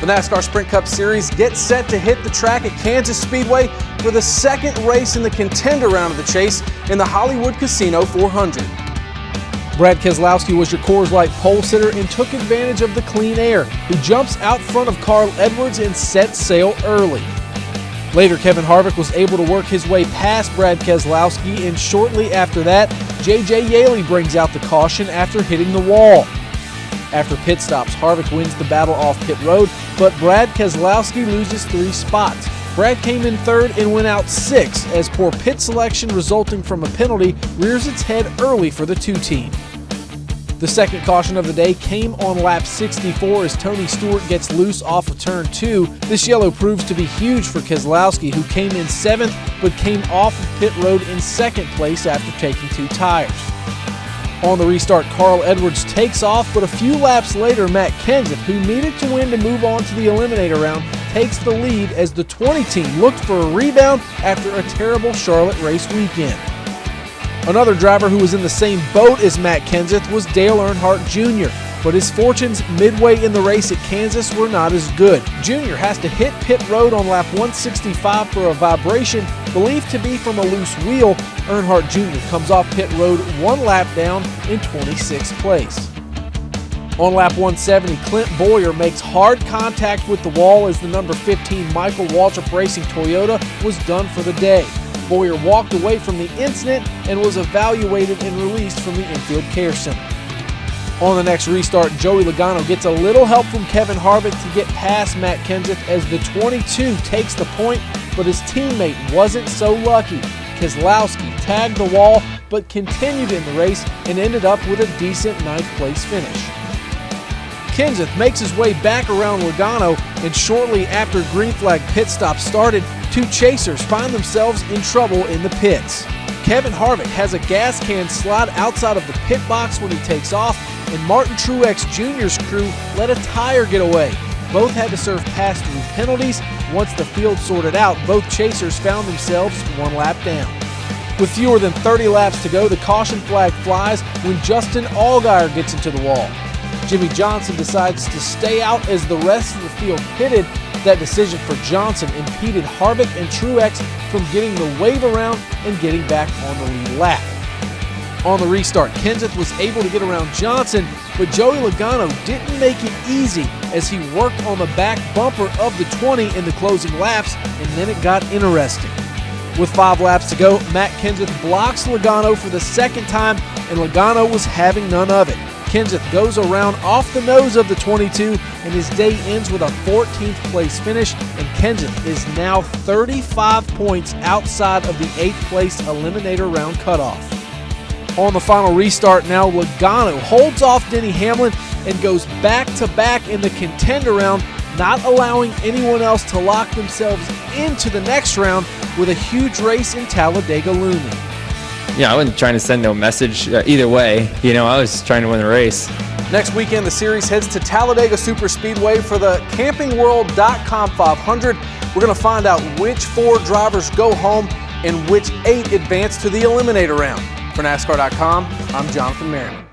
The NASCAR Sprint Cup Series gets set to hit the track at Kansas Speedway for the second race in the contender round of the chase in the Hollywood Casino 400. Brad Keselowski was your Coors Light pole sitter and took advantage of the clean air. He jumps out front of Carl Edwards and sets sail early. Later, Kevin Harvick was able to work his way past Brad Keselowski, and shortly after that, J.J. Yeley brings out the caution after hitting the wall. After pit stops, Harvick wins the battle off pit road, but Brad Keselowski loses 3 spots. Brad came in third and went out 6 as poor pit selection resulting from a penalty rears its head early for the 2 team. The second caution of the day came on lap 64 as Tony Stewart gets loose off of turn 2. This yellow proves to be huge for Keselowski, who came in 7th but came off of pit road in 2nd place after taking 2 tires. On the restart, Carl Edwards takes off, but a few laps later, Matt Kenseth, who needed to win to move on to the eliminator round, takes the lead as the 20 team looked for a rebound after a terrible Charlotte race weekend. Another driver who was in the same boat as Matt Kenseth was Dale Earnhardt Jr., but his fortunes midway in the race at Kansas were not as good. Jr. has to hit pit road on lap 165 for a vibration believed to be from a loose wheel. Earnhardt Jr. comes off pit road 1 lap down in 26th place. On lap 170, Clint Bowyer makes hard contact with the wall as the number 15 Michael Waltrip Racing Toyota was done for the day. Bowyer walked away from the incident and was evaluated and released from the infield care center. On the next restart, Joey Logano gets a little help from Kevin Harvick to get past Matt Kenseth as the 22 takes the point, but his teammate wasn't so lucky. Keselowski tagged the wall but continued in the race and ended up with a decent 9th place finish. Kenseth makes his way back around Logano, and shortly after green flag pit stop started, 2 chasers find themselves in trouble in the pits. Kevin Harvick has a gas can slide outside of the pit box when he takes off, and Martin Truex Jr.'s crew let a tire get away. Both had to serve pass-through penalties. Once the field sorted out, both chasers found themselves 1 lap down. With fewer than 30 laps to go, the caution flag flies when Justin Allgaier gets into the wall. Jimmy Johnson decides to stay out as the rest of the field pitted. That decision for Johnson impeded Harvick and Truex from getting the wave around and getting back on the lead lap. On the restart, Kenseth was able to get around Johnson, but Joey Logano didn't make it easy as he worked on the back bumper of the 20 in the closing laps, and then it got interesting. With 5 laps to go, Matt Kenseth blocks Logano for the 2nd time, and Logano was having none of it. Kenseth goes around off the nose of the 22, and his day ends with a 14th place finish, and Kenseth is now 35 points outside of the 8th place eliminator round cutoff. On the final restart now, Logano holds off Denny Hamlin and goes back-to-back in the contender round, not allowing anyone else to lock themselves into the next round with a huge race in Talladega looming. Yeah, I wasn't trying to send no message either way. I was trying to win the race. Next weekend, the series heads to Talladega Superspeedway for the CampingWorld.com 500. We're going to find out which 4 drivers go home and which 8 advance to the eliminator round. For NASCAR.com, I'm Jonathan Merryman.